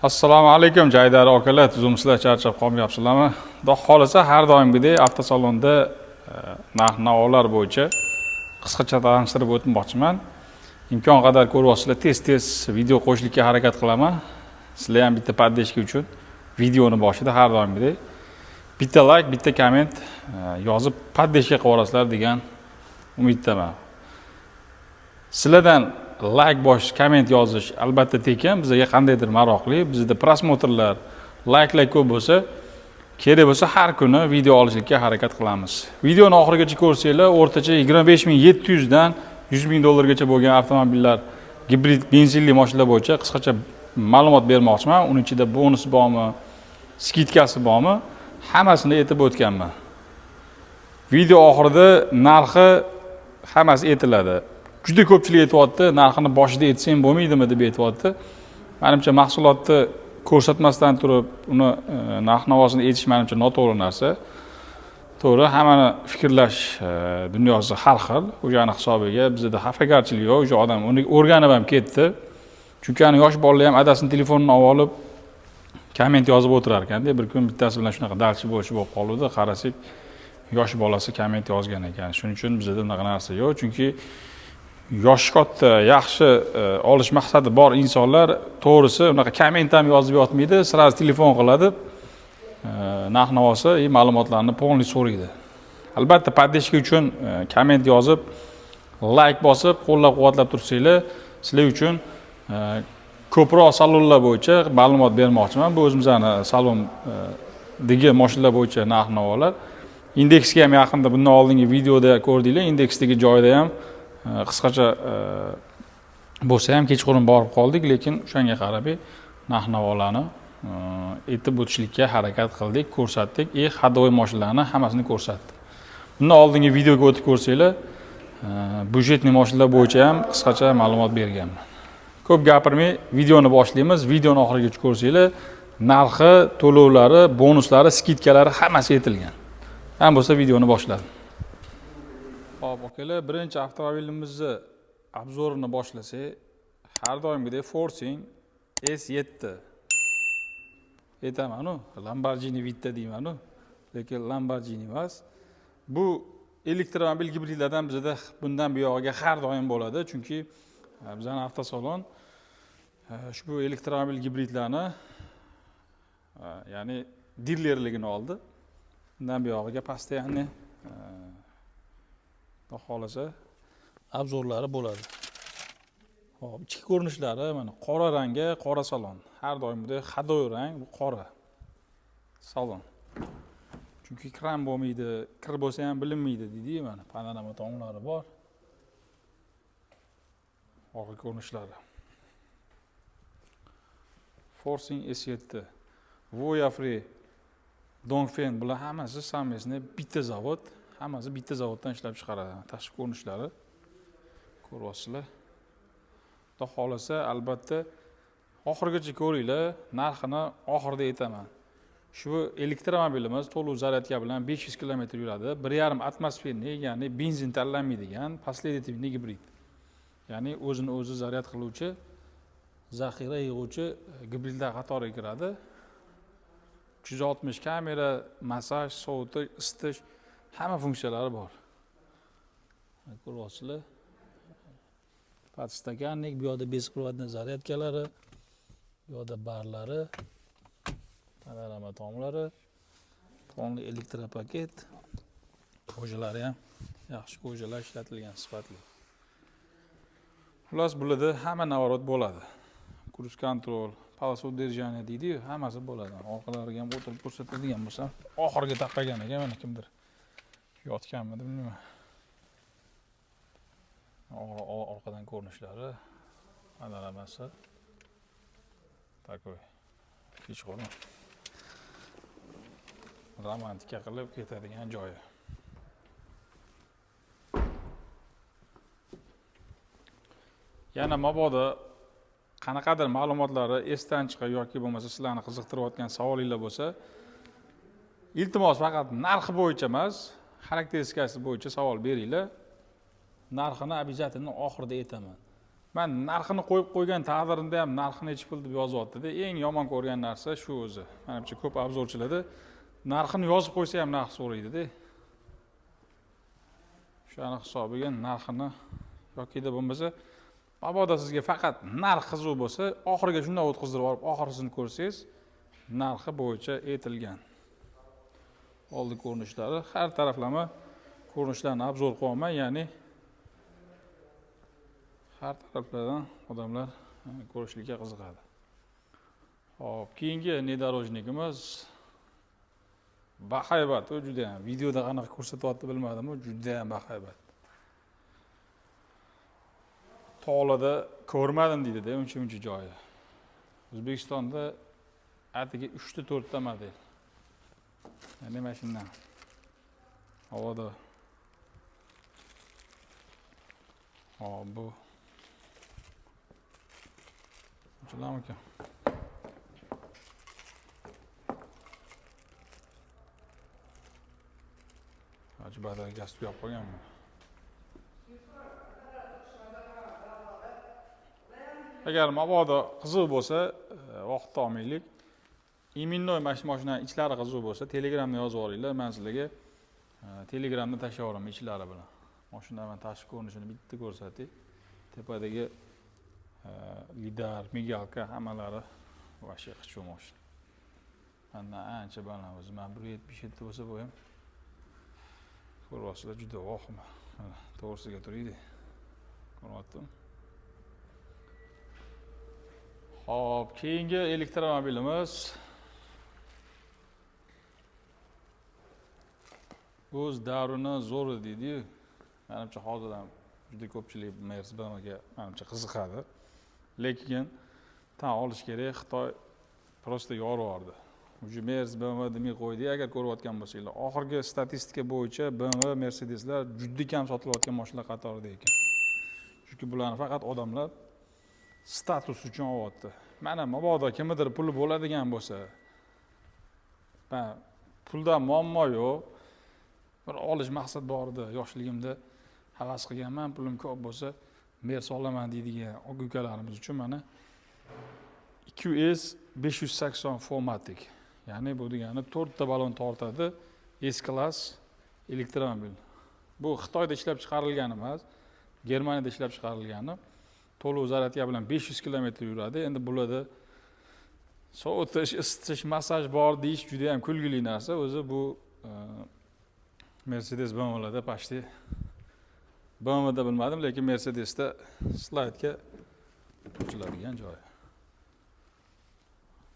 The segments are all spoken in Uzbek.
Assalomu alaykum Jaydar akalar, tuzumsizlar, charchab qolmayapsizlarmi? Xudo xolisa har doimgidek avtosalonda narx-navolar bo'yicha qisqacha tanishtirib o'tmoqchiman. Imkon qadar ko'ryapsizlar, tez video qo'shishga harakat qilaman. Sizlar ham bitta poddeshka uchun videoni boshida har doimgidek bitta like, bitta komment yozib poddeshka qilib yuborasizlar degan umiddaman. Sizlardan like bosh, komment yozish albatta tekin, bizga qandaydir maroqli. Bizda prosmotrlar, likelar ko'p bo'lsa, kerak bo'lsa har kuni video olishga harakat qilamiz. Videoni oxirigacha ko'rsanglar, o'rtacha 25700 dan 100 ming dollargacha bo'lgan avtomobillar, gibrid benzinli mashinalar bo'yicha qisqacha ma'lumot bermoqchiman. Uning ichida bonusi bormi, skidkasi bormi, hammasini aytib o'tganman. Video oxirida narxi hammasi aytiladi. Juda ko'pchilik aytayapti, narxini boshida aytsang bo'lmaydimi deb aytayapti. Menimcha mahsulotni ko'rsatmasdan turib, uni narx-navosini aytish menimcha noto'g'ri narsa. To'g'ri, hammani fikrlash dunyosi har xil. O'shani hisobiga bizda xafagarchilik yo'q. O'sha odam uni o'rganib ham ketdi. Chunki ani yosh bolalar ham adasini telefonini olib komment yozib o'tirar ekanda. Bir kun bittasi bilan shunaqa dalchi bo'lib qoldi. Qarasak, yosh bolasi komment yozgan ekan. Shuning uchun bizda unaqa narsa yo'q. Chunki yoshi katta, yaxshi olish maqsadi bor insonlar to'g'risi unaqa komment ham yozib yotmaydi, sirasi telefon qiladi. Narx-navosi, ma'lumotlarni polni so'raydi. Albatta, poddeshka uchun komment yozib, like bosib, qo'llab-quvvatlab tursanglar, sizlar uchun ko'proq salonlar bo'yicha ma'lumot bermoqchiman. Bu o'zimizning salondagi mashinalar bo'yicha narx-navolar. Indeksga ham yaqinda bundan oldingi videoda ko'rdinglar, indeksdagi joyda ham qisqacha bo'lsa ham kechqurun borib qoldik, lekin o'shanga qarab narx-navolarni aytib o'tishlikka harakat qildik, ko'rsatdik. Hadovoy mashinalarni hammasini ko'rsatdik. Bundan oldingi videoga o'tib ko'rsanglar, budjetli mashinalar bo'yicha ham qisqacha ma'lumot berganman. Ko'p gapirmay, videoni boshlaymiz. Videoni oxirigacha ko'rsanglar, narxi, to'lovlari, bonuslari, skidkalari hammasi aytilgan. Ham bo'lsa videoni boshladim. Xo'p, akalar, birinchi avtomobilimizni obzorini boshlasak, har doimgidek Forcing S7. Aytaman-ku, Lamborghini Vita deyman-ku, lekin Lamborghini emas. Bu elektromobil gibridlardan bizda bundan buyog'iga har doim bo'ladi, chunki bizning avtosalon ushbu elektromobil gibridlarni ya'ni dilerligini oldi. Bundan buyog'iga постоянно xohlasa obzorlari bo'ladi. Hop, ichki ko'rinishlari mana qora rangga, qora salon. Har doimgidek hadoy rang, bu qora salon. Chunki kran bo'lmaydi, kir bo'lsa ham bilinmaydi deydi-ku, mana panorama tomlari bor. Orqa ko'rinishlari. Forcing S7, Voya Free, Dongfeng bular hammasi samesni bitta zavod. Hammasi bitta zavoddan ishlab chiqaradi. Tashqi ko'rinishlari ko'ryapsizlar. Xudo xolasa, albatta oxirigacha ko'ringlar, narxini oxirida aytaman. Shu elektromobilimiz to'liq zaryadka bilan 500 km yuradi. 1,5 atmosferli, ya'ni benzin tanlanmaydigan последовательный gibrid. Ya'ni o'zini o'zi zaryad qiluvchi, zaxira yig'uvchi gibridlar qatoriga kiradi. 360 kamera, massaj, sovutish, isitish hamma funksiyalari bor. Ko'ryapsizlar. Podstakannik, bu yerda besprovодный zaryadkalari, bu yerda barlari, panorama tomlari, tomli elektropaket, qo'jalari ham yaxshi qo'jalar ishlatilgan, sifatli. Xullas, bularda hamma navorot bo'ladi. Cruise control, полоса удержания deydi-ku, hammasi bo'ladi. Orqalariga ham o'tirib ko'rsatadigan bo'lsa, oxirgi taqagan ekan, mana kimdir yotganmidi bilmayman. Orqadan ko'rinishlari, panoramasi takoy. Kechqurun romantika qilib ketadigan joyi. Yana mabodo qanaqadir ma'lumotlari esdan chiqib yoki bo'lmasa sizlarni qiziqtirayotgan savolinglar bo'lsa, iltimos faqat narxi bo'yicha emas, xarakteristikasi bo'yicha savol beringlar. Narxini обязательно oxirida aytaman. Men narxini qo'yib qo'ygan taqdirimda ham narxi necha pul deb yozyapti-da. Eng yomon ko'rgan narsa shu o'zi. Menimcha ko'p obzorchilarda narxini yozib qo'ysa ham narx so'raydi-da. Shuni hisobiga narxini yoki da bo'lmasa, mabodo sizga faqat narx qiziq bo'lsa, oxiriga shunday o'tkazdirib olib, oxirisini ko'rsangiz, narxi bo'yicha aytilgan. Oldi ko'rinishlari, har taraflama ko'rinishlarni obzor qilaman, ya'ni har taraflardan odamlar ko'rishlikka qiziqadi. Hop, keyingi nedorojnikimiz bahaybat, u juda ham videoda qanaqa ko'rsatyapti bilmadim, u juda ham bahaybat. Tog'larda ko'rmadim deydi-da, uncha joyi. O'zbekistonda atigi 3 ta 4 ta model. Ya'ni mashinadan havoda. Hop, bu Açılan ki. Acaba da gaz yapıp koyayım mı? Agar mabodo qiziq bo'lsa, vaqt olmaylik. Iminnoy mashina ichlari qiziq bo'lsa, Telegramda yozib olinglar. Men sizlarga Telegramda tashlab yuboraman ichlari bilan. Mashinaning tashqi ko'rinishini bitta ko'rsatay. Tepadagi lidar, migalka hammalari vashey qichib mashina. Mana ancha baland o'zi. Men 1.77 bo'lsa bu ham ko'ryapsizlar, juda vahima. Mana to'g'risiga turaydi. Ko'ryaptim. Hop, keyingi elektromobilimiz o'z davrini zo'r deydi-yu. Menimcha hozir ham juda ko'pchilik Mercedes-ga menimcha qiziqadi. Lekin tan olish kerak, Xitoy prosta yorib yubordi. Uje Mercedes demay qo'ydi. Agar ko'rayotgan bo'lsanglar, oxirgi statistika bo'yicha BMW, Mercedeslar juda kam sotilayotgan mashinalar qatorida ekan. Chunki bularni faqat odamlar status uchun olyapti. Mana mabodo kimdir puli bo'ladigan bo'lsa, men puldan muammo yo'q. Bir olish maqsad bor edi. Yoshligimda havas qilganman, pulim ko'p bo'lsa, Mercedes olaman deydigan aka-ukalarimiz uchun mana EQS 580 Formatic. Ya'ni bu degani 4 ta balon tortadi, S-klass elektromobil. Bu Xitoyda ishlab chiqarilgan emas, Germaniyada ishlab chiqarilgani. To'lov zaryadka bilan 500 km yuradi. Endi bularda sovutish, isitish, massaj bor deyish juda ham kulgili narsa. O'zi bu Mercedes BMWlarda pashti BMWda bilmadim, lekin Mercedesda slaydga ochiladigan joyi.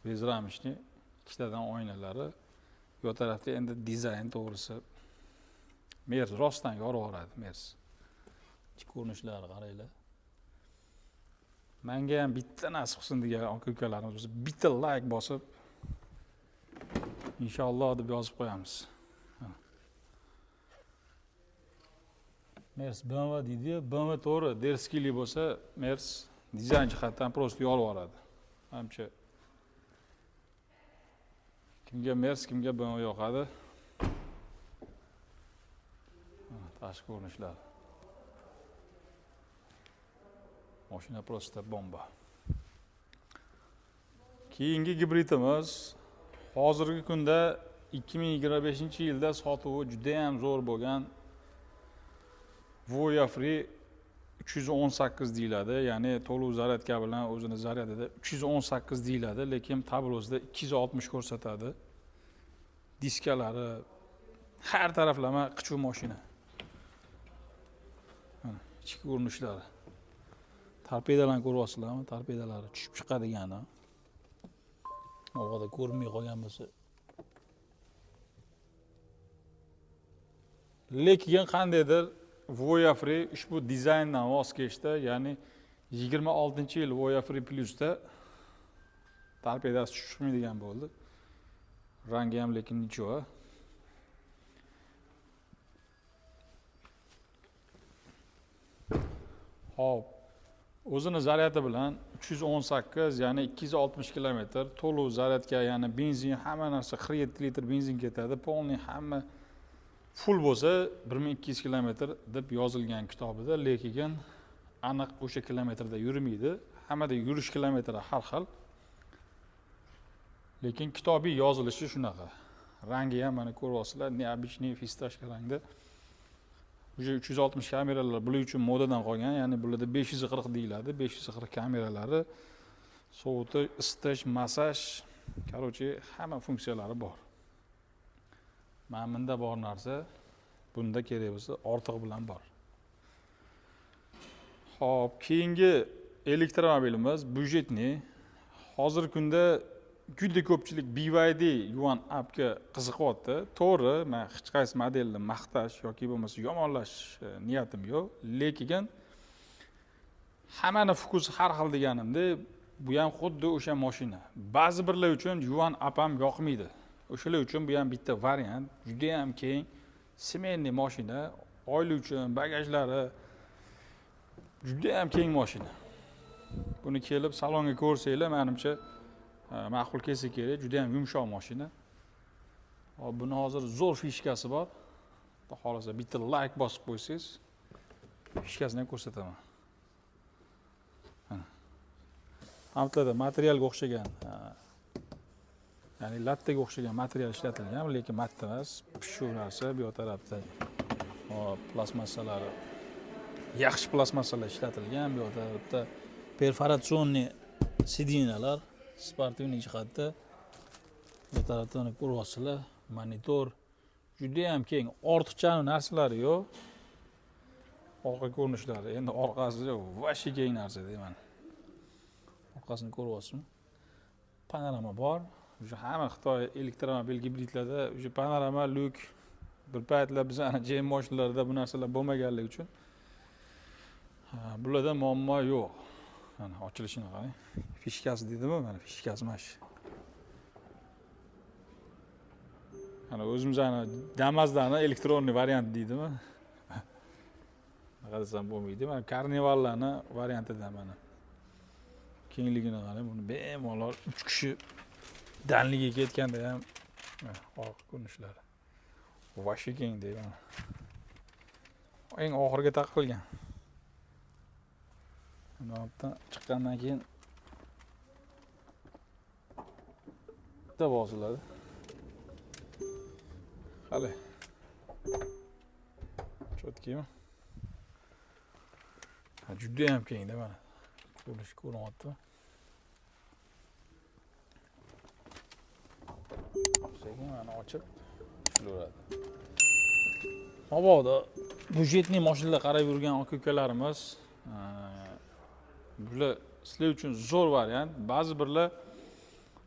Bezramishni ikkitadan oynalari, bu tarafda endi dizayn to'g'risi Mercedes rostdan yorib yuboradi Mercedes. Ichki ko'rinishlari qaranglar. Menga ham bitta nasib qilsin degan aka-ukalarimiz bo'lsa, bitta like bosib inshaalloh deb yozib qo'yamiz. Mercedes BMW deydi, BMW to'g'ri, derskili bo'lsa, Mercedes dizayn jihatdan prosta yorib yuboradi. Menimcha kimga Mercedes, kimga BMW yoqadi. Tashqi ko'rinishlar. Mashina prosta bomba. Keyingi gibridimiz hozirgi kunda 2025-yilda sotuvi juda ham zo'r bo'lgan Voya Free 318 deyiladi. Ya'ni to'lov zaryadka bilan o'zini zaryadida 318 deyiladi, lekin tablosida 260 ko'rsatadi. Diskalari har taraflama qichuv mashina. Mana ichki ko'rinishlari. Torpedalarni ko'ryapsizlarmi? Torpedalari tushib chiqadigani. O'g'ada ko'rinmay qolgan bo'lsa. Lekin qandaydir Voya Free ushbu dizayndan voz kechdi, ya'ni 26-yil Voya Free Plus'da torpedasi chiqmaydigan bo'ldi. Rangi ham lekin nicho. Hop. O'zini zaryadi bilan 318, ya'ni 260 km to'lov zaryadka, ya'ni benzin hamma narsa 47 litr benzin ketadi. Polni hamma full bo'lsa 1200 km deb yozilgan kitobida, lekin aniq o'sha kilometrda yurmaydi. Hammada yurish kilometri har xil. Lekin kitobiy yozilishi shunaqa. Rangi ham mana ko'ryapsizlar, neobычный fistashka rangda. O'sha 360 kameralar bular uchun modadan qolgan, ya'ni bularda 540 deyiladi. 540 kameralari sovutish, isitish, massaj, короче, hamma funksiyalari bor. Mana bunda bor narsa, bunda kerak bo'lsa ortig'i bilan bor. Xo'p, keyingi elektromobilimiz byudjetniy. Hozirgi kunda juda ko'pchilik BYD Yuan Up'ga qiziqyapti. To'g'ri, men hech qaysi modelni maqtash yoki bo'lmasa yomonlash niyatim yo'q, lekin hammani fokusi har xil deganimda, bu ham xuddi o'sha mashina. Ba'zi birlar uchun Yuan Up ham yoqmaydi. O'shalar uchun bu ham bitta variant, juda ham keng, semenli mashina, oila uchun bagajlari juda ham keng mashina. Buni kelib salonga ko'rsanglar, menimcha ma'qul kelsa kerak, juda ham yumshoq mashina. Hop, buni hozir zo'r fishkasi bor. Xudo xolasa bitta like bosib qo'ysangiz, fishkasini ham ko'rsataman. Hamtlada materialga o'xshagan, ya'ni lattaga o'xshagan material ishlatilgan, lekin matta emas, shu narsa bu tarafda plasmassalari, yaxshi plasmassalar ishlatilgan, bu tarafda perforatsionniy sidinalar, sportivniy jihatda, bu tarafdan ko'ryapsizlar, monitor juda ham keng, ortiqcha narsalari yo'q. Orqa ko'rinishlari, endi orqasi vashi keng narsa deyman. Orqasini ko'ryapsizmi? Panorama bor. O'sha hamma Xitoy elektromobil gibridlarda o'sha panorama, lyuk bir paytlar biz ana JM mashinalarida bu narsalar bo'lmaganligi uchun bularda muammo yo'q. Mana ochilishini qarang. Fishkasi deydimi? Mana fishkasi mana shu. Ana o'zimizning Damas'dan elektronniy variant deydimi? Qarasam bo'lmaydi. Mana karnivallarning variantidan mana. Kengligini qarang, buni bemalol 3 kishi danliga ketganda ham orqa ko'rinishlari. Vashi keng deyman. Eng oxirga taqilgan. Bundan chiqqandan keyin bitta bosiladi. Qalay. Cho'tkimi? Juda ham keng-da mana. Ko'rinyapti. Sekin mana ochib ishlaveradi. Mabodo byudjetniy mashinalar qarab yurgan aka-ukalarimiz, bular sizlar uchun zo'r variant. Ba'zi birlar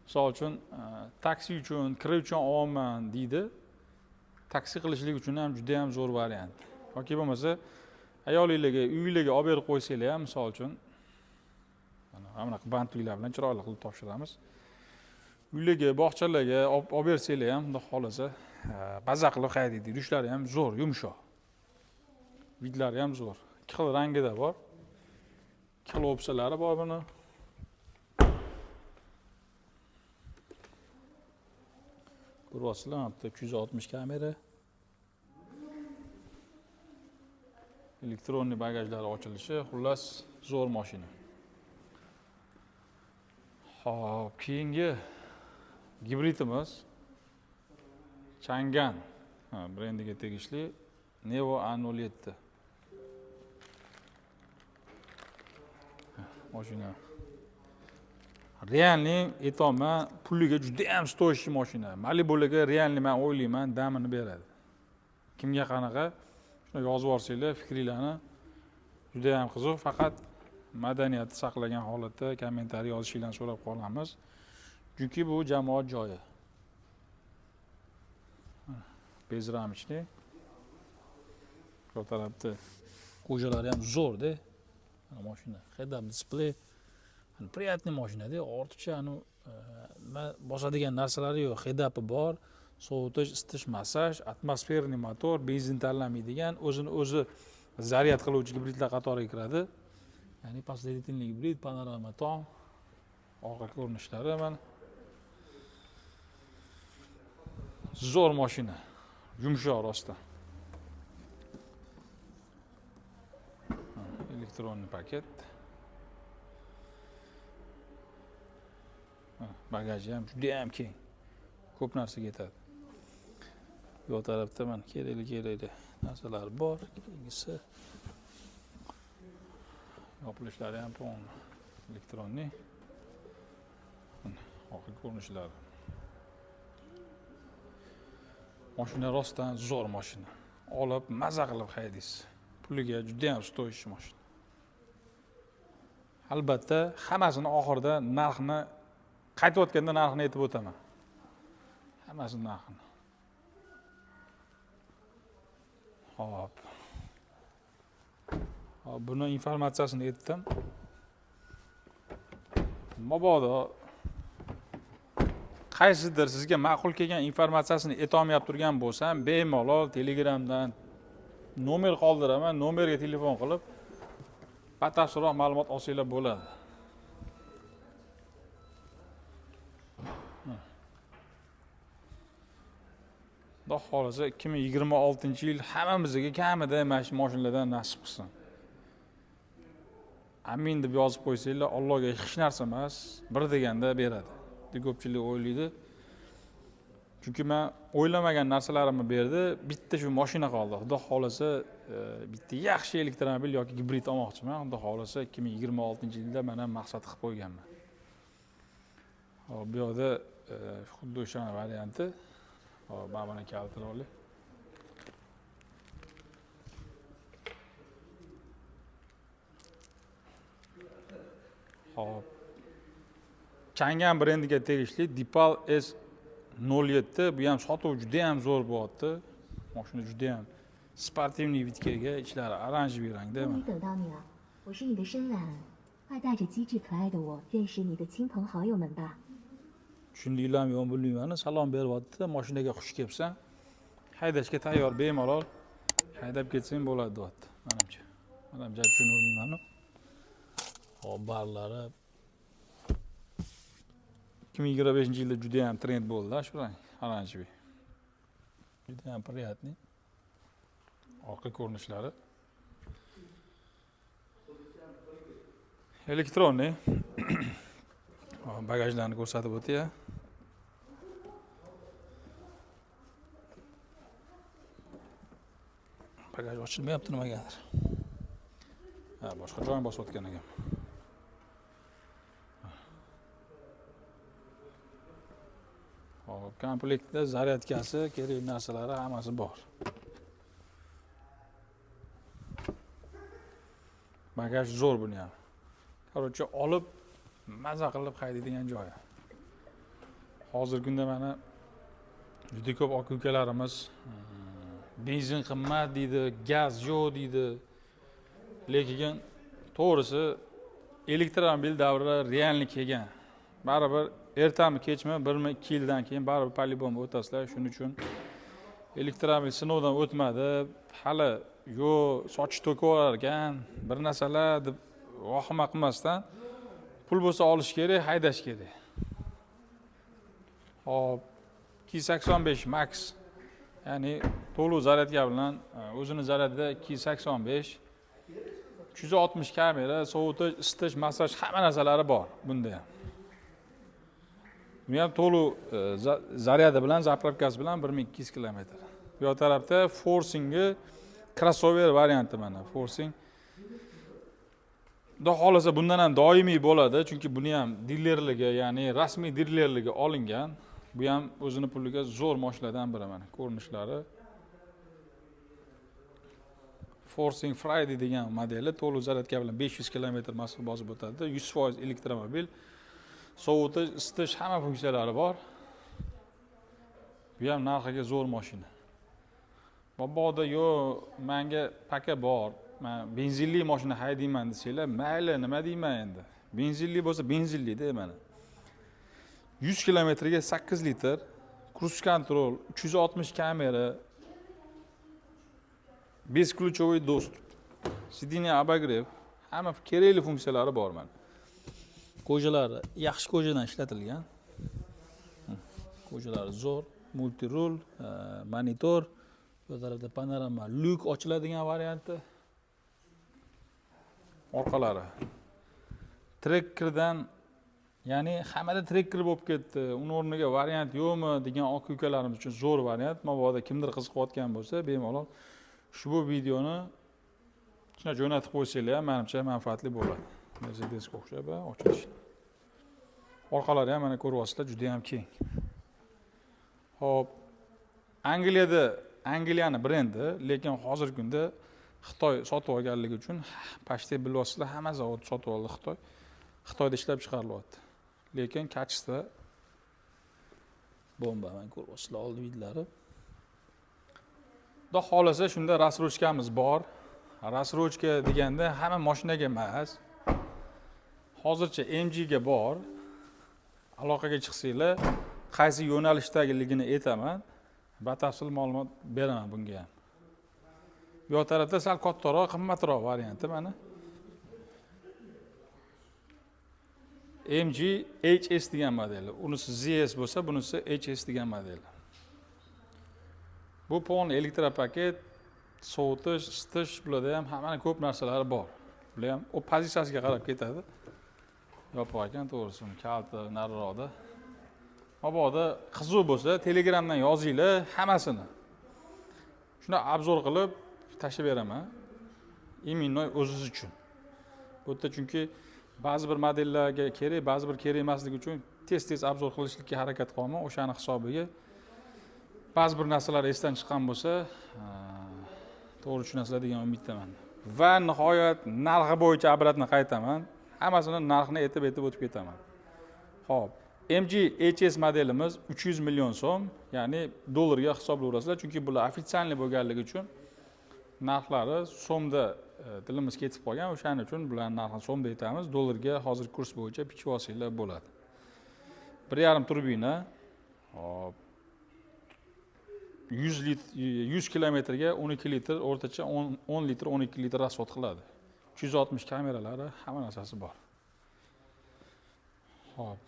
misol uchun taksi uchun, kira uchun olman deydi. Taksi qilishlik uchun ham juda ham zo'r variant. Yoki bo'lmasa ayolingizga, uyingizga olib berib qo'ysanglar ham misol uchun mana band uylar bilan chiroyli qilib topshiramiz. Uylarga, bog'chalarga olib bersanglar ham, xudo xolasa, baza qilib haydaydi. Yurushlari ham zo'r, yumshoq. Vidlari ham zo'r. Ikki xil rangida bor. Ikki xil opsiyalari bor buni. Ko'ryapsizlar, bitta 360 kamera. Elektronniy bagajlari ochilishi, xullas zo'r mashina. Xo'p, keyingi gibridimiz Chang'an brendiga tegishli Nevo A07. Mashina realniy aytaman, puliga juda ham stoyish mashina. Malibularga realniy men o'ylayman, damini beradi. Kimga qanaqa shuni yozib yuborsanglar, fikringlarni juda ham qiziq, faqat madaniyatni saqlagan holatda kommentariy yozishinglarni so'rab qolamiz. Chunki bu jamoat joyi. Bezramishli. Bu tarafda qo'jalari ham zo'r-da. Mana mashina, head-up display. Приятный mashina-da, ortiqcha bosadigan narsalari yo'q. Head-up bor, sovutish, isitish, massaj, atmosferniy motor, benzin tanlamaydigan, o'zini o'zi zaryad qiluvchi gibridlar qatoriga kiradi. Ya'ni последовательный gibrid, panorama tom, orqa ko'rinishlari mana. Zo'r mashina, yumshoq rostdan. elektronli paket. Bagaji ham juda ham keng. Ko'p narsaga yetadi. Bu tarafda mana kerakli narsalar bor. Keyingisi yopilishlari ham elektronli. Oxirgi ko'rinishlari. Mashina rostdan zo'r mashina. Olib, maza qilib haydaysiz. Puliga juda ham stoyish mashina. Albatta, hammasini oxirida narxini qaytayotganda narxini aytib o'taman. Hammasi narxini. Hop. Buni informatsiyasini aytdim. Mabodo qaysidir sizga ma'qul kelgan informatsiyasini aytolmayap turgan bo'lsam, bemalol Telegramdan nomer qoldiraman, nomerga telefon qilib batafsilroq ma'lumot olsanglar bo'ladi. Xudo xolasa 2026-yil hammamizga kamida mana shu mashinalardan nasib qilsin. Amin deb yozib qo'ysanglar, Allohga hech narsa emas, bir deganda beradi. Deb ko'pchilik o'ylaydi. Chunki men o'ylamagan narsalarimni berdi, bitta shu mashina qoldi. Xudo xolasa bitta yaxshi elektromobil yoki gibrid olmoqchiman. Xudo xolasa 2026-yilda men ham maqsad qilib qo'yganman. Hop, bu yerda xuddi o'sha varianti. Hop, mana buni keltirib oling. Hop. Changan brendiga tegishli Dipal S07. Bu ham sotuv juda ham zo'r bo'lyapti. Mashina juda ham sportivniy vidga, ichlari oranjiy rangda. 终于等到你了，我是你的深蓝，快带着机智可爱的我认识你的亲朋好友们吧。 Tushundinglarmi yo'q bilmayman. Salom beryapti. Mashinaga xush kelibsan. Haydashga tayyor, bemalol haydab ketsang bo'ladi, deyapti. Menimcha. Men ham jad tushunmayman. Hop, barlari 2025-yilda juda ham trend bo'ldi, shu rang, oranjiy. Juda ham приятный. Orqa ko'rinishlari. Elektronli. Bagajlarni ko'rsatib o'tay. Bagaj ochilmayapti nimagadir. Boshqa joyni bosib o'tgan ekan. Hop, komplektda zaryadkasi, kerak narsalari hammasi bor. Bagaj zo'r buni ham. Короче, olib maza qilib haydaydigan joyi. Hozirgi kunda mana juda ko'p aka-ukalarimiz benzin qimmat deydi, gaz yo'q deydi. Lekin to'g'risi elektromobil davri reallik kelgan. Baribir ertami kechmi 1-2 yildan keyin baribir polibom o'tasizlar. Shuning uchun elektromobil sinovdan o'tmadi. Hali yo'q soch to'kib olar ekan, bir narsalar deb vahima qilmasdan pul bo'lsa olish kerak, haydash kerak. Hop, 285 Max, ya'ni to'liq zaryadka bilan o'zini zaryadida 285, 360 kamera, sovutish, isitish, massaj hamma narsalari bor bunda ham. Bu ham to'liq zaryadi bilan, zapravkasi bilan 1200 km. Bu tarafda Forcing'i crossover varianti mana, Forcing. Xudo xolasa bundan ham doimiy bo'ladi, chunki buni ham dilerligi, ya'ni rasmiy dilerligi olingan. Bu ham o'zini puliga zo'r mashinalardan biri mana, ko'rinishlari. Forcing Friday degan modeli to'liq zaryadka bilan 500 km masofa bosib o'tadi. 100% elektromobil. Sovutish, isitish hamma funksiyalari bor. Bu ham narxiga zo'r mashina. Mabodo yo'q, menga paka bor. Men benzinli mashina haydayman desanglar, mayli, nima deyman endi. Benzinli bo'lsa benzinli-da mana. 100 kilometrga 8 litr, cruise control, 360 kamera, beskluchovый доступ, сиденье обогрев, hamma kerakli funksiyalari bor mana. Ko'jalari yaxshi ko'jadan ishlatilgan. Ko'jalari zo'r, multirul, monitor, bu tarafda panorama lyuk ochiladigan varianti. orqalari. Trekkerdan, ya'ni hammada trekker bo'lib ketdi. Uni o'rniga variant yo'qmi degan aka-ukalarimiz uchun zo'r variant. Mabodo kimdir qiziqayotgan bo'lsa, bemalol ushbu videoni shuna jo'natib qo'ysanglar ham menimcha manfaatli bo'ladi. Mercedesga o'xshab ochilish. Orqalari ham mana ko'ryapsizlar, juda ham keng. Xo'p, Angliyani brendi, lekin hozirgi kunda Xitoy sotib olganligi uchun почти bilasizlar, hamma zavod sotib oldi Xitoy. Xitoyda ishlab chiqarilyapti. Lekin kачество bomba, mana ko'ryapsizlar old vidlari. Xudo xolasa shunda rasrochkamiz bor. Rasrochka deganda hamma mashinaga emas. Hozircha MG ga bor. Aloqaga chiqsanglar, qaysi yo'nalishdagiligini aytaman. Batafsil ma'lumot beraman bunga ham. Bu yoq tarafda sal kattaroq, qimmatroq varianti mana. MG HS degan model. Unisi ZS bo'lsa, bunisi HS degan model. Bu polni elektropaket, sovutish, isitish, bularda ham hammaning ko'p narsalari bor. Bular ham o pozitsiyasiga qarab ketadi. Yopiq ekan, to'g'risi, kalti nariroqda. Mabodo qiziq bo'lsa, Telegramdan yozinglar hammasini. Shuni obzor qilib tashlab beraman. Iminoy o'zingiz uchun. Bu yerda chunki ba'zi bir modellarga kerak, ba'zi bir kerak emasligi uchun tez obzor qilishlikka harakat qilaman. O'shani hisobiga ba'zi bir narsalar esdan chiqqan bo'lsa, to'g'ri tushunasizlar degan umiddaman. Va nihoyat narxi bo'yicha obratni qaytaman. Hammasini narxini aytib o'tib ketaman. Xo'p, MG HS modelimiz 300 million so'm, ya'ni dollarga hisoblayverasizlar, chunki bular ofitsialniy bo'lganligi uchun narxlari so'mda tilimiz ketib qolgan, o'shaning uchun bularning narxini so'mda aytamiz. Dollarga hozir kurs bo'yicha bichib olsanglar bo'ladi. 1.5 turbina, hop, 100 kilometrga 12 litr, o'rtacha 10 litr, 12 litr rasxod qiladi. 360 kameralari, hamma narsasi bor. Hop.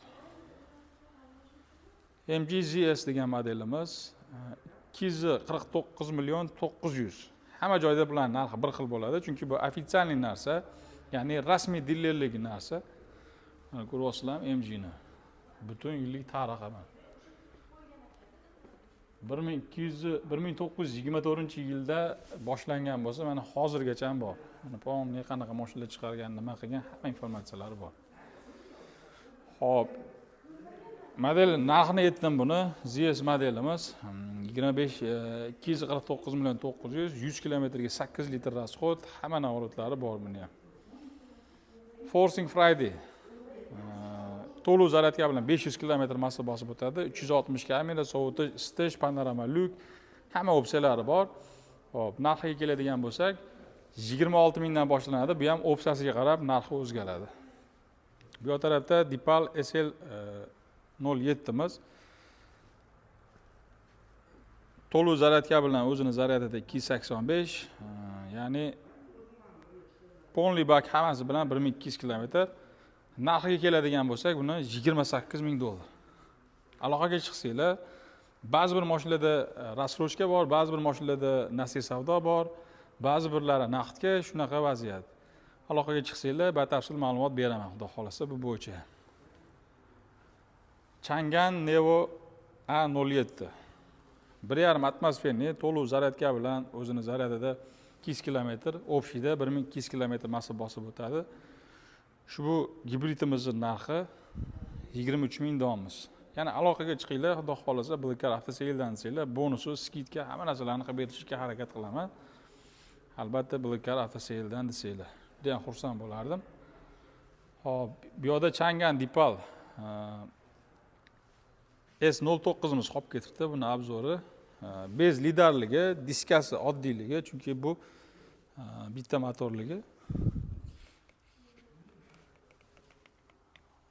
MG ZS degan modelimiz 249 million 900. Hamma joyda bular narxi bir xil bo'ladi, chunki bu ofitsialniy narsa, ya'ni rasmiy dillerlik narsa. Mana ko'ryapsizlar MG ni. Butun yillik tarixi mana. 1924-yilda boshlangan bo'lsa, mana hozirgacha ham bor. Mana pomni qanaqa mashinalar chiqargan, nima qilgan, hamma informatsiyalari bor. Hop. Model narxini aytdim buni. ZS modelimiz 249 million 900, 100 kilometrga 8 litr rasxod, hamma navratlari bor buni ham. Forcing Friday. To'liq zaryadka bilan 500 kilometr massa bosib o'tadi. 360 kamera, sovutish, isitish, panorama lyuk, hamma opsiyalari bor. Hop, narxiga keladigan bo'lsak, 26 mingdan boshlanadi. Bu ham opsiyasiga qarab narxi o'zgaradi. Bu yoq tarafda Dipal SL 07 miz. To'liq zaryadka bilan o'zini zaryadida 285, ya'ni polni bak hammasi bilan 1200 kilometr. Narxiga keladigan bo'lsak, buni 28 ming dollar. Aloqaga chiqsanglar, ba'zi bir mashinalarda rasrochka bor, ba'zi bir mashinalarda nasiy savdo bor, ba'zi birlari naqdga, shunaqa vaziyat. Aloqaga chiqsanglar, batafsil ma'lumot beraman, xudo xolasa bu bo'yicha. Changan Nevo A07. 1.5 atmosferniy, to'liq zaryadka bilan o'zini zaryadida 200 kilometr, общийda 1200 kilometr massa bosib o'tadi. Shu bu gibridimizning narxi 23 ming donmiz. Ya'ni aloqaga chiqinglar, xudo xolasa Blackar avtoseldan desanglar, bonusi, skidka, hamma narsalarni qilib berishga harakat qilaman. Albatta Blackar avtoseldan desanglar, juda ham xursand bo'lardim. Hop, bu yoqda Changan Dipal S09 miz qolib ketibdi, buni obzori. Bez lidarligi, diskasi oddiyligi, chunki bu bitta motorligi.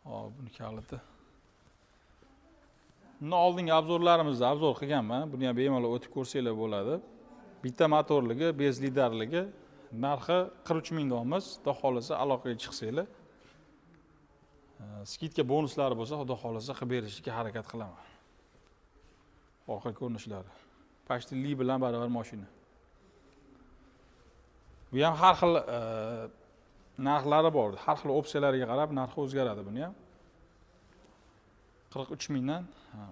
Hop, buni kaliti. Buni oldingi obzorlarimizda obzor qilganman. Buni ham bemalol o'tib ko'rsanglar bo'ladi. Bitta motorligi, bez lidarligi, narxi 43 ming donmiz. Xudo xolasa aloqaga chiqsanglar, skidka bonuslari bo'lsa, xudo xolasa qilib berishga harakat qilaman. Orqa ko'rinishlari. Почти li bilan baravar mashina. Bu ham har xil narxlari bor. Har xil opsiyalariga qarab narxi o'zgaradi buni ham. 43 mingdan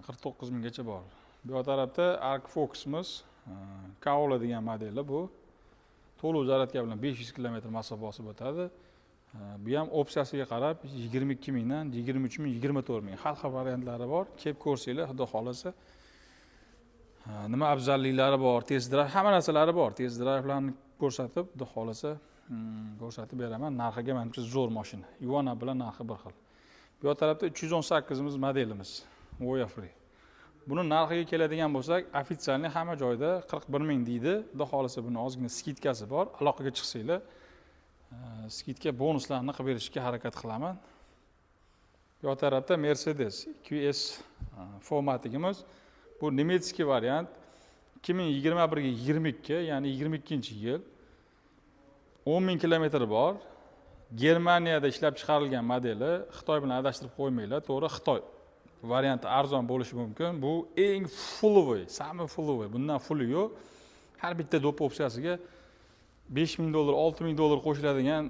49 minggacha bor. Bu tarafda Arc Fox'imiz Kaola degan modeli bu. To'liq zaryadka bilan 500 km masofa bosib o'tadi. Bu ham opsiyasiga qarab 22 mingdan 23 ming, 24 ming har xil variantlari bor. Kelib ko'rsanglar, xudo xolasa. Nima afzalliklari bor, test drive, hamma narsalari bor. Test drive'larni ko'rsatib, xudo xolasa ko'rsatib beraman. Narxiga menimcha zo'r mashina. Ivana bilan narxi bir xil. Bu tarafda 318 modelimiz, Voya Free. Buni narxiga keladigan bo'lsak, ofitsialniy hamma joyda 41 ming deydi. Xudo xolasa buni ozgina skidkasi bor. Aloqaga chiqsanglar, skidka bonuslarni qilib berishga harakat qilaman. Bu tarafda Mercedes QS formatigimiz. Bu nemetskiy variant. 2021 ga 22, ya'ni 22-yil. 10 ming kilometr bor. Germaniyada ishlab chiqarilgan modeli. Xitoy bilan adashtirib qo'ymanglar. To'g'ri, Xitoy varianti arzon bo'lishi mumkin. Bu eng fullowy, sami fullowy. Bundan fulli yo'q. Har bitta do'p opsiyasiga $5,000, $6,000 qo'shiladigan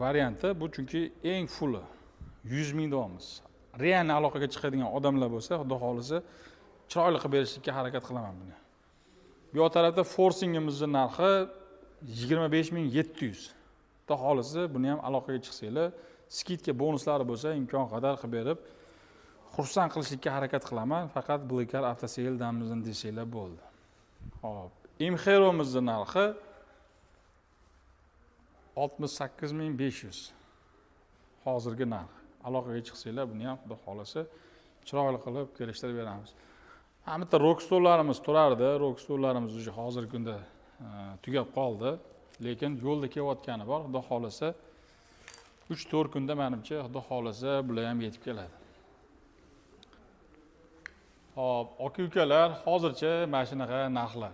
varianti. Bu chunki eng fulli. 100 ming dollarmiz. Real aloqaga chiqadigan odamlar bo'lsa, xudo xolasa chiroyli qilib berishga harakat qilaman buni. Bu tarafda Forcingimizning narxi 25,700. Xudo xolasa buni ham aloqaga chiqsanglar, skidka bonuslari bo'lsa, imkon qadar qilib berib xursand qilishga harakat qilaman. Faqat Blackar avtoseyl damimizdan desanglar bo'ldi. Xo'p, Imheromizning narxi 68,500. Hozirgi narx. Aloqaga chiqsanglar, buni ham xudo xolasa chiroyli qilib kelishtirib beramiz. Bitta Rockstore'larimiz turardi. Rockstore'larimiz уже hozirgi kunda tugab qoldi. Lekin yo'lda kelayotgani bor. Xudo xolasa 3-4 kunda menimcha xudo xolasa bular ham yetib keladi. Hop, aka-ukalar, hozircha mana shunaqa narxlar.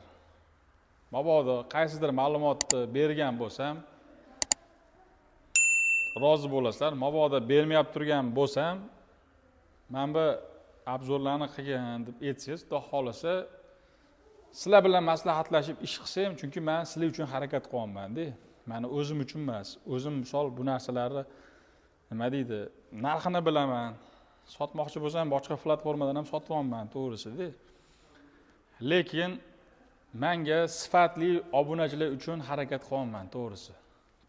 Mabodo qaysidir ma'lumotni bergan bo'lsam, rozi bo'lasizlar. Mabodo bermayap turgan bo'lsam, men bu obzorlarni qilgan deb aytsangiz, xudo xolasa sizlar bilan maslahatlashib ish qilsam, chunki men sizlar uchun harakat qilyapman-da. Meni o'zim uchun emas. O'zim misol bu narsalarni nima deydi, narxini bilaman. Sotmoqchi bo'lsam, boshqa platformadan ham sotyapman, to'g'risi-da. Lekin menga sifatli obunachilar uchun harakat qilyapman, to'g'risi.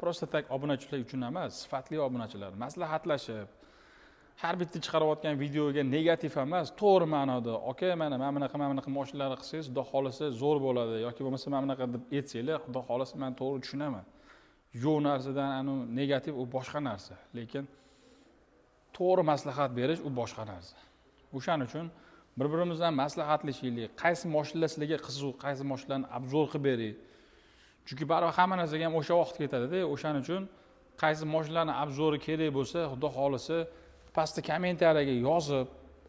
Prosta tak obunachilar uchun emas, sifatli obunachilar maslahatlashib, har bitta chiqarayotgan videoga negativ emas, to'g'ri ma'noda, aka, mana bunaqa mashinalarni qilsangiz, xudo xolasa zo'r bo'ladi yoki bo'lmasa mana bunaqa deb aytsanglar, xudo xolasa men to'g'ri tushunaman. Yo'q narsadan anu negativ u boshqa narsa, lekin to'g'ri maslahat berish u boshqa narsa. O'shaning uchun bir-birimizdan maslahatlashaylik. Qaysi mashinalar sizlarga qiziq, qaysi mashinalarni obzor qilib bering. Chunki baribir hamma narsaga ham o'sha vaqt ketadi-da. O'shaning uchun qaysi mashinalarni obzori kerak bo'lsa, xudo xolasa pastda kommentariyaga yozib,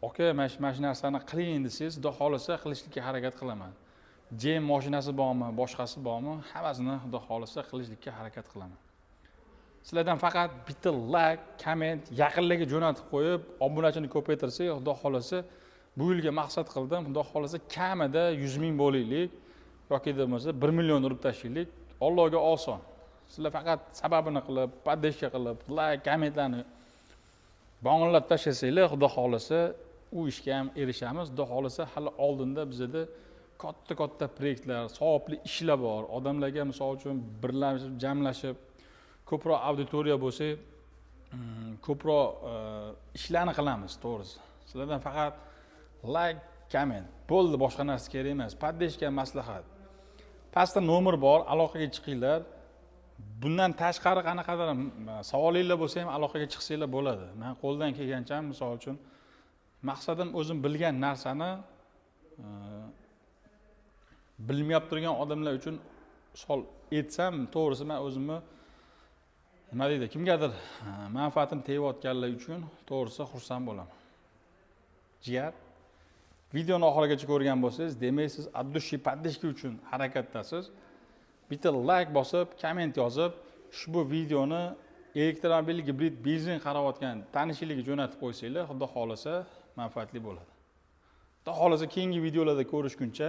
"Aka, mana shu narsani qiling" desangiz, xudo xolasa qilishlikka harakat qilaman. Jam mashinasi bormi, boshqasi bormi, hammasini xudo xolasa qilishlikka harakat qilaman. Sizlardan faqat bitta like, komment, yaqinlarga jo'natib qo'yib, obunachini ko'paytirsak, xudo xolasa bu yilga maqsad qildim. Xudo xolasa kamida 100 ming bo'laylik yoki bo'lmasa 1 million urib tashlaylik. Allohga oson. Sizlar faqat sababini qilib, poddeska qilib, like, kommentlarni bog'lab tashlasanglar, xudo xolasa u ishga ham erishamiz. Xudo xolasa hali oldinda bizda katta proyektlar, savobli ishlar bor. Odamlarga misol uchun birlashib, jamlashib ko'proq auditoriya bo'lsa, ko'proq ishlarni qilamiz, to'g'risi. Sizlardan faqat like, comment bo'ldi, boshqa narsa kerak emas. Poddeshka, maslahat. Pastda nomer bor, aloqaga chiqinglar. Bundan tashqari qanaqadir savolinglar bo'lsa ham aloqaga chiqsanglar bo'ladi. Men qo'ldan kelgancha, misol uchun maqsadim o'zim bilgan narsani bilmayap turgan odamlar uchun misol aytsam, to'g'risi men o'zimni nima deydi, kimgadir manfaatim tegayotganlar uchun to'g'risi xursand bo'laman. Jigar, videoni oxirigacha ko'rgan bo'lsangiz, demak siz addushi poddeshka uchun harakatdasiz. Bitta like bosib, komment yozib, ushbu videoni elektromobil gibrid benzin qarayotgan tanishlarga jo'natib qo'ysanglar, xudo xolasa manfaatli bo'ladi. Xudo xolasa keyingi videolarda ko'rishguncha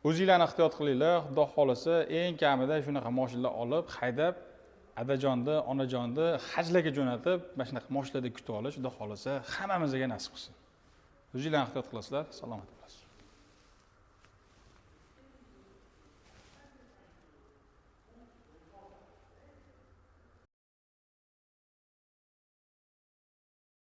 o'zinglarni ehtiyot qilinglar. Xudo xolasa eng kamida shunaqa mashinalar olib, haydab adajonni, onajonni hajlarga jo'natib, mana shunaqa moshlarda kutib olish, xudo xolasa hammamizga nasib qilsin. O'zingizlarni ehtiyot qilasizlar, salomat bo'lasiz.